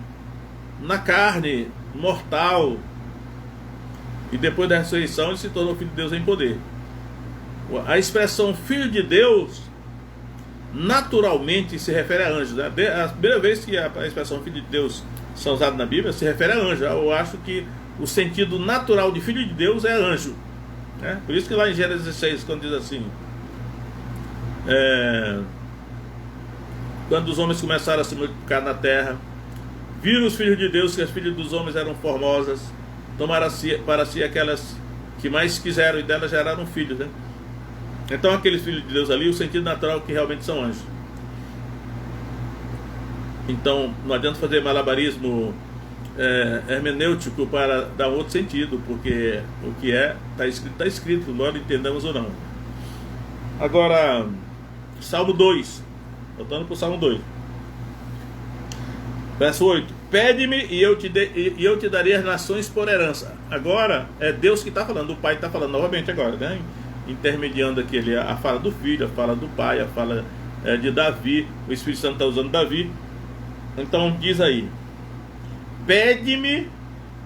na carne, mortal. E depois da ressurreição ele se tornou filho de Deus em poder. A expressão filho de Deus naturalmente se refere a anjos, né? A primeira vez que a expressão filho de Deus é usada na Bíblia se refere a anjo. Eu acho que o sentido natural de filho de Deus é anjo, né? Por isso que lá em Gênesis 16, quando diz assim, quando os homens começaram a se multiplicar na terra, viram os filhos de Deus que as filhas dos homens eram formosas, tomaram para si aquelas que mais quiseram e delas geraram filhos, né? Então aqueles filhos de Deus ali, o sentido natural é que realmente são anjos. Então não adianta fazer malabarismo hermenêutico para dar outro sentido, porque o que está escrito, nós entendamos ou não. Agora, Salmo 2, voltando para o Salmo 2, verso 8: pede-me e eu te darei as nações por herança. Agora é Deus que está falando, o Pai está falando novamente agora, né? Intermediando aqui a fala do filho, a fala do pai, a fala de Davi. O Espírito Santo está usando Davi. Então diz aí: pede-me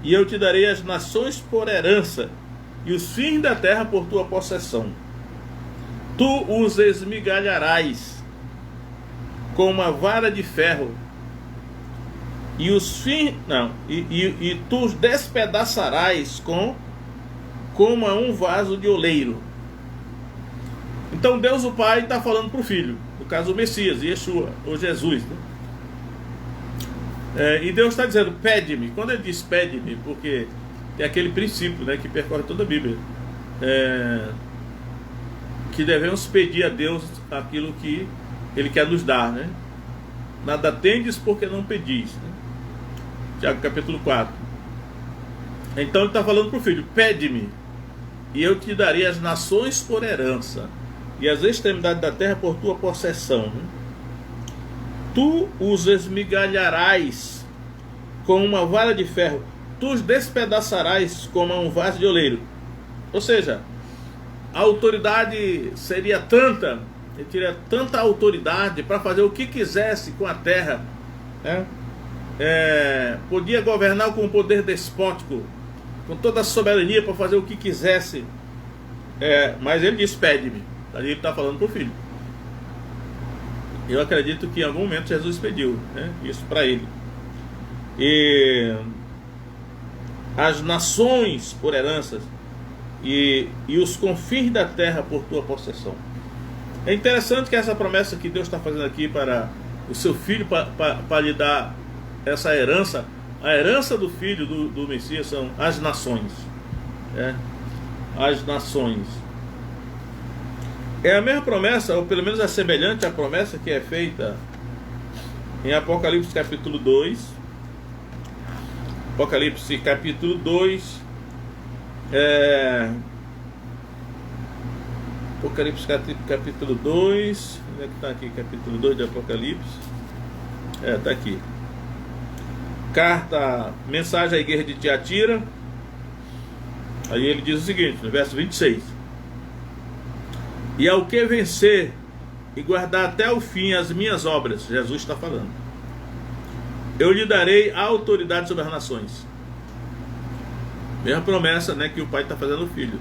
e eu te darei as nações por herança e os fins da terra por tua possessão. Tu os esmigalharás com uma vara de ferro e tu os despedaçarás como a um vaso de oleiro. Então Deus o Pai está falando para o Filho, no caso o Messias, Yeshua, ou Jesus, né? E Deus está dizendo, pede-me. Quando ele diz pede-me, porque tem aquele princípio, né, que percorre toda a Bíblia, que devemos pedir a Deus aquilo que Ele quer nos dar, né? Nada tendes porque não pedis, né? Tiago capítulo 4. Então ele está falando para o Filho, pede-me e eu te darei as nações por herança e as extremidades da terra por tua possessão, né? Tu os esmigalharás com uma vara de ferro, tu os despedaçarás como um vaso de oleiro. Ou seja, a autoridade seria tanta, ele teria tanta autoridade para fazer o que quisesse com a terra, né? Podia governar com um poder despótico, com toda a soberania para fazer o que quisesse, mas ele diz, pede-me. Ali ele está falando para o Filho. Eu acredito que em algum momento Jesus pediu, né, isso para ele. E as nações por heranças e os confins da terra por tua possessão. É interessante que essa promessa que Deus está fazendo aqui para o seu Filho, para lhe dar essa herança, a herança do Filho do Messias são as nações, as nações. É a mesma promessa, ou pelo menos é semelhante à promessa que é feita em Apocalipse capítulo 2. Apocalipse capítulo 2. Apocalipse capítulo 2. Onde é que está aqui? Capítulo 2 de Apocalipse. Está aqui. Mensagem à igreja de Tiatira. Aí ele diz o seguinte, no verso 26: e ao que vencer e guardar até o fim as minhas obras, Jesus está falando, eu lhe darei a autoridade sobre as nações. Mesma promessa, né, que o Pai está fazendo ao Filho.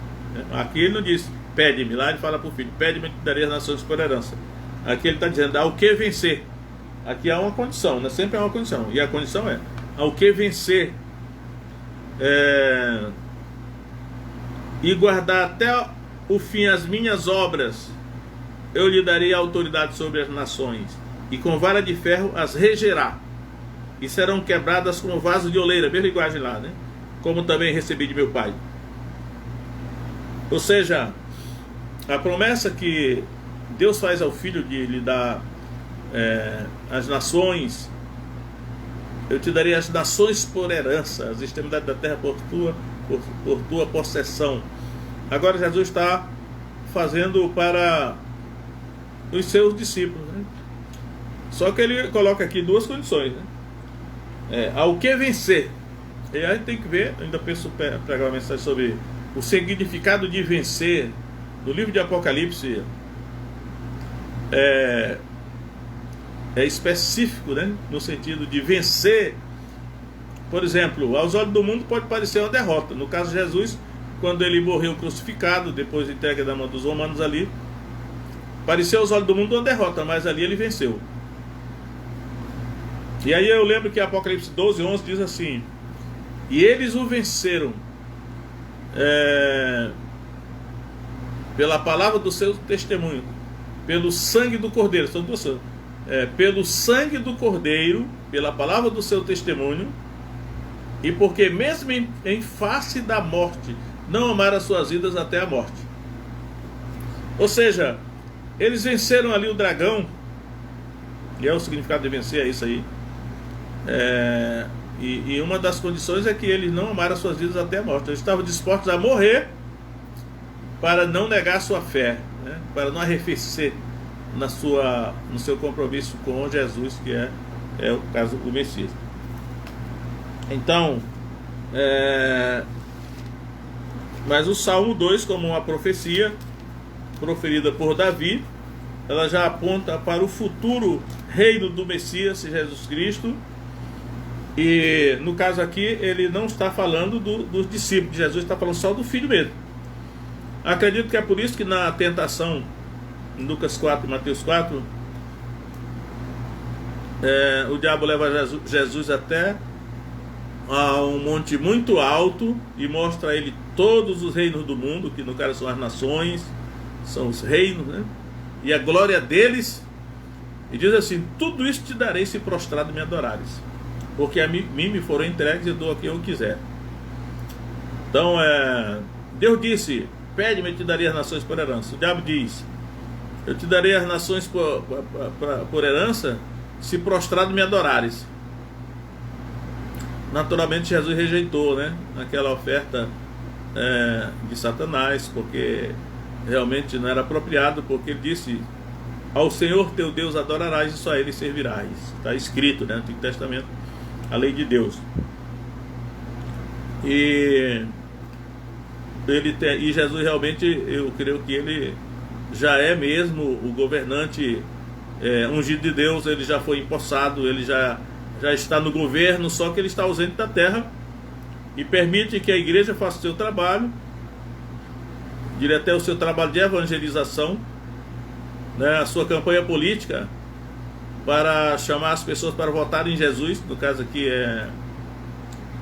Aqui ele não diz, pede-me. Lá ele fala para o Filho, pede-me, eu te darei as nações por herança. Aqui ele está dizendo, ao que vencer. Aqui há uma condição, né? Sempre há uma condição. E a condição é, ao que vencer e guardar até o fim as minhas obras, eu lhe darei autoridade sobre as nações, e com vara de ferro as regerá, e serão quebradas como vaso de oleira. Mesma linguagem lá, né? Como também recebi de meu Pai. Ou seja, a promessa que Deus faz ao Filho de lhe dar as nações, eu te darei as nações por herança, as extremidades da terra por tua possessão. Agora Jesus está fazendo para os seus discípulos, né? Só que ele coloca aqui duas condições, né? Ao que vencer. E aí a gente tem que ver, ainda penso pregar uma mensagem sobre o significado de vencer. No livro de Apocalipse, é específico, né? No sentido de vencer. Por exemplo, aos olhos do mundo pode parecer uma derrota. No caso de Jesus, quando ele morreu crucificado, depois de entregue da mão dos romanos ali, pareceu aos olhos do mundo uma derrota, mas ali ele venceu. E aí eu lembro que Apocalipse 12:11 diz assim: e eles o venceram pela palavra do seu testemunho, pelo sangue do Cordeiro. Pelo sangue do Cordeiro, pela palavra do seu testemunho, e porque mesmo em face da morte, não amaram as suas vidas até a morte. Ou seja, eles venceram ali o dragão, e é o significado de vencer, é isso aí. E uma das condições é que eles não amaram as suas vidas até a morte. Eles estavam dispostos a morrer para não negar a sua fé, né? Para não arrefecer no seu compromisso com Jesus, que é o caso do Messias. Então, mas o Salmo 2, como uma profecia proferida por Davi, ela já aponta para o futuro reino do Messias, Jesus Cristo. E no caso aqui, ele não está falando dos discípulos de Jesus, está falando só do Filho mesmo. Acredito que é por isso que na tentação, em Lucas 4 e Mateus 4, o diabo leva Jesus até a um monte muito alto e mostra a ele todos os reinos do mundo, que no caso são as nações, são os reinos, né? E a glória deles, e diz assim: tudo isso te darei se prostrado me adorares, porque a mim me foram entregues e dou a quem eu quiser. Então Deus disse: pede-me e te darei as nações por herança. O diabo diz: eu te darei as nações por herança se prostrado me adorares. Naturalmente Jesus rejeitou, né, aquela oferta de Satanás, porque realmente não era apropriado, porque ele disse: ao Senhor teu Deus adorarás e só a ele servirás. Está escrito, né, no Antigo Testamento, a lei de Deus. E Jesus realmente, eu creio que ele já é mesmo o governante ungido de Deus. Ele já foi empossado, ele já está no governo, só que ele está ausente da terra e permite que a igreja faça o seu trabalho, diria até o seu trabalho de evangelização, né, a sua campanha política, para chamar as pessoas para votarem em Jesus, no caso aqui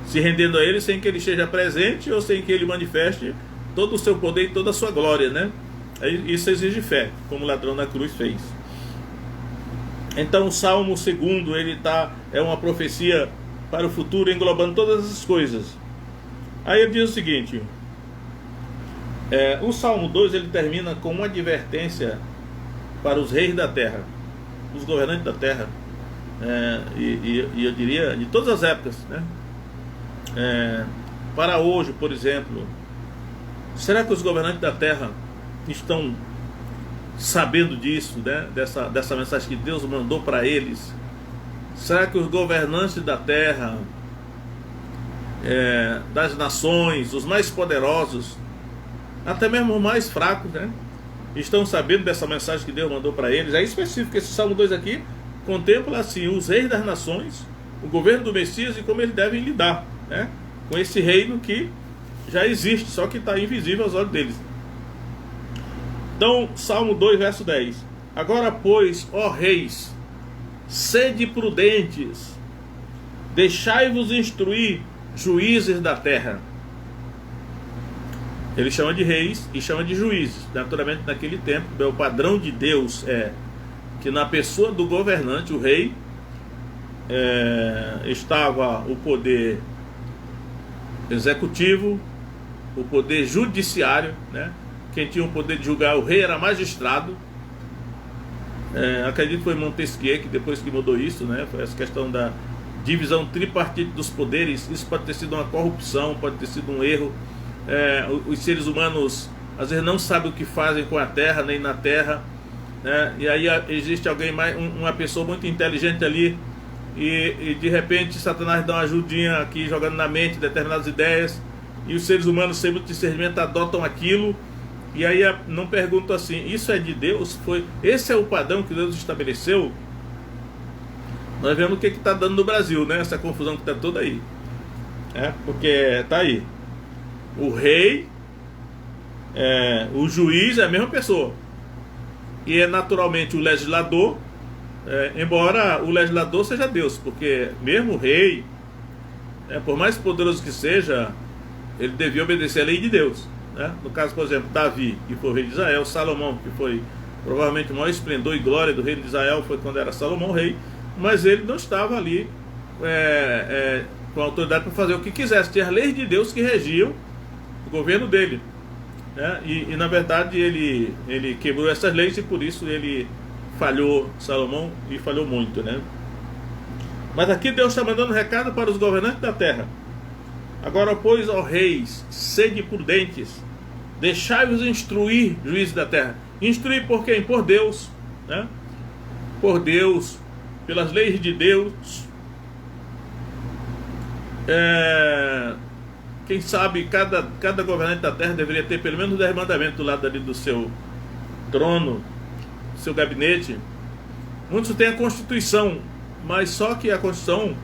se rendendo a ele sem que ele esteja presente ou sem que ele manifeste todo o seu poder e toda a sua glória, né? Isso exige fé, como o ladrão na cruz fez. Então o Salmo 2, é uma profecia para o futuro, englobando todas essas coisas. Aí ele diz o seguinte: o Salmo 2 ele termina com uma advertência para os reis da terra, os governantes da terra, e eu diria de todas as épocas, né? Para hoje, por exemplo, será que os governantes da terra estão sabendo disso, né? dessa mensagem que Deus mandou para eles? Será que os governantes da terra, das nações, os mais poderosos, até mesmo os mais fracos, né, estão sabendo dessa mensagem que Deus mandou para eles? É específico, esse Salmo 2 aqui contempla assim os reis das nações, o governo do Messias e como eles devem lidar, né, com esse reino que já existe, só que está invisível aos olhos deles. Então, Salmo 2, verso 10: agora, pois, ó reis, sede prudentes, deixai-vos instruir, juízes da terra. Ele chama de reis e chama de juízes. Naturalmente, naquele tempo, o padrão de Deus é que na pessoa do governante, o rei, estava o poder executivo, o poder judiciário, né? Quem tinha o poder de julgar o rei era magistrado. Acredito que foi Montesquieu que depois que mudou isso, né? Foi essa questão da divisão tripartite dos poderes. Isso pode ter sido uma corrupção, pode ter sido um erro. Os seres humanos às vezes não sabem o que fazem com a terra, nem na terra, né? E aí existe alguém uma pessoa muito inteligente ali, e de repente Satanás dá uma ajudinha aqui, jogando na mente determinadas ideias, e os seres humanos sem muito discernimento adotam aquilo. E aí não pergunto assim: isso é de Deus? Esse é o padrão que Deus estabeleceu? Nós vemos o que está dando no Brasil, né? Essa confusão que está toda aí. Porque está aí. O rei, o juiz é a mesma pessoa. E é naturalmente o legislador, embora o legislador seja Deus, porque mesmo o rei, por mais poderoso que seja, ele devia obedecer a lei de Deus. No caso, por exemplo, Davi, que foi o rei de Israel, Salomão, que foi provavelmente o maior esplendor e glória do reino de Israel, foi quando era Salomão rei, mas ele não estava ali com autoridade para fazer o que quisesse. Tinha as leis de Deus que regiam o governo dele. E na verdade ele quebrou essas leis e por isso ele falhou, Salomão, e falhou muito, né? Mas aqui Deus está mandando um recado para os governantes da terra. Agora, pois, ó reis, sede prudentes, deixai-vos instruir, juízes da terra. Instruir por quem? Por Deus, né? Por Deus, pelas leis de Deus. Quem sabe cada governante da terra deveria ter pelo menos 10 mandamentos do lado ali do seu trono, do seu gabinete. Muitos têm a Constituição, mas só que a Constituição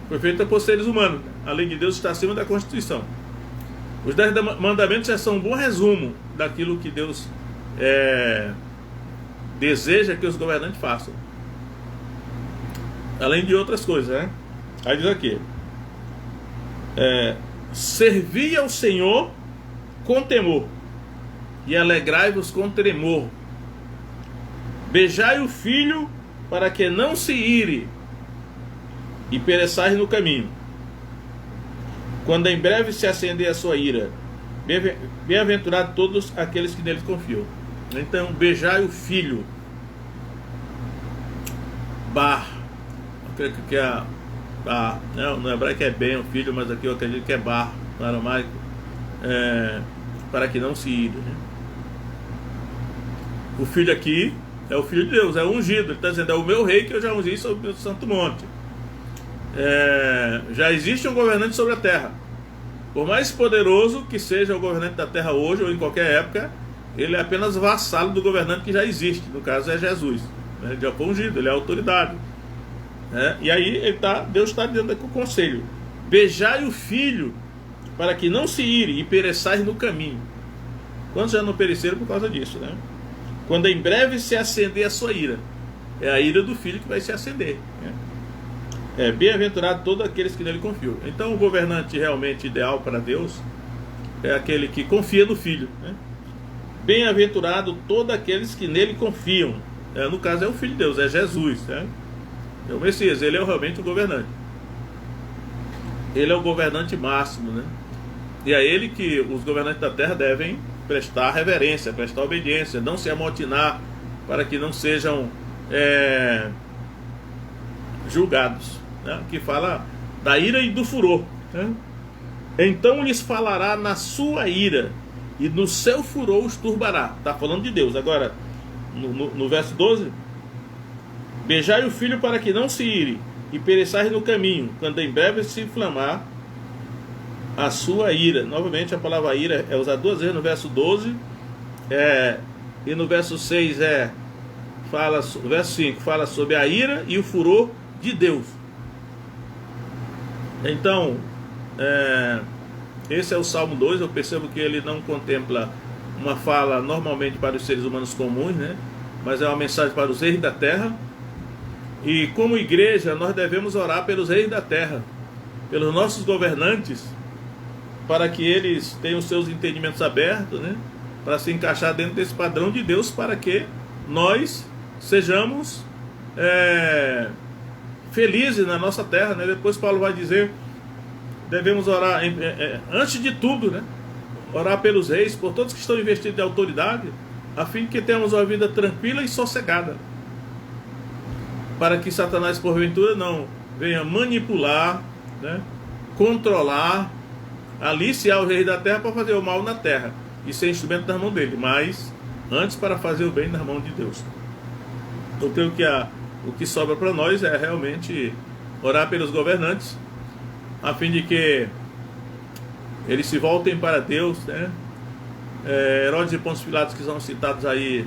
foi feita por seres humanos. A lei de Deus está acima da Constituição. Os 10 mandamentos já são um bom resumo daquilo que Deus deseja que os governantes façam. Além de outras coisas, né? Aí diz aqui: servi ao Senhor com temor e alegrai-vos com tremor. Beijai o filho para que não se ire e pereçais no caminho, quando em breve se acender a sua ira. Bem-aventurados todos aqueles que nele confiam. Então, beijai o filho. Bar. Eu acredito que é bar. No hebraico é bem o filho, mas aqui eu acredito que é bar, no aramaico. Para que não se ire, né? O filho aqui é o filho de Deus, é o ungido. Ele está dizendo: é o meu rei que eu já ungi sobre o santo monte. Já existe um governante sobre a terra. Por mais poderoso que seja o governante da terra hoje ou em qualquer época, ele é apenas vassalo do governante que já existe. No caso é Jesus, né? Ele já foi ungido, ele é a autoridade. E aí Deus está dizendo aqui o conselho: beijai o filho para que não se ire e pereçais no caminho. Quantos já não pereceram por causa disso, né? Quando em breve se acender a sua ira. É a ira do filho que vai se acender, né? Bem-aventurado todos aqueles que nele confiam. Então o governante realmente ideal para Deus é aquele que confia no filho, né? Bem-aventurado todos aqueles que nele confiam. No caso é o filho de Deus, é Jesus, né? É o Messias, ele é realmente o governante. Ele é o governante máximo, né? E é ele que os governantes da terra devem prestar reverência, prestar obediência, não se amotinar para que não sejam julgados, né? Que fala da ira e do furor, né? Então lhes falará na sua ira e no seu furor os turbará. Está falando de Deus. Agora no verso 12: beijai o filho para que não se ire e pereçais no caminho, quando em breve se inflamar a sua ira. Novamente a palavra ira é usada 2 vezes no verso 12, e no verso 6 o verso 5 fala sobre a ira e o furor de Deus. Então esse é o Salmo 2. Eu percebo que ele não contempla uma fala normalmente para os seres humanos comuns, né? Mas é uma mensagem para os reis da terra. E como igreja nós devemos orar pelos reis da terra, pelos nossos governantes, para que eles tenham seus entendimentos abertos, né? Para se encaixar dentro desse padrão de Deus, para que nós sejamos felizes na nossa terra, né? Depois Paulo vai dizer: devemos orar antes de tudo, né? Orar pelos reis, por todos que estão investidos de autoridade, a fim de que tenhamos uma vida tranquila e sossegada, para que Satanás porventura não venha manipular, né? Controlar, aliciar o rei da terra para fazer o mal na terra e ser instrumento nas mãos dele, mas antes para fazer o bem nas mãos de Deus. Eu creio que o que sobra para nós é realmente orar pelos governantes, a fim de que eles se voltem para Deus, né? Herodes e Pôncio Pilatos, que são citados aí,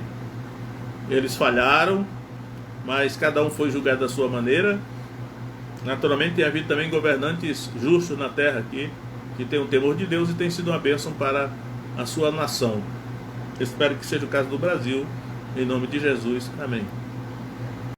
eles falharam, mas cada um foi julgado da sua maneira. Naturalmente tem havido também governantes justos na terra aqui, que têm o temor de Deus e tem sido uma bênção para a sua nação. Espero que seja o caso do Brasil, em nome de Jesus, amém.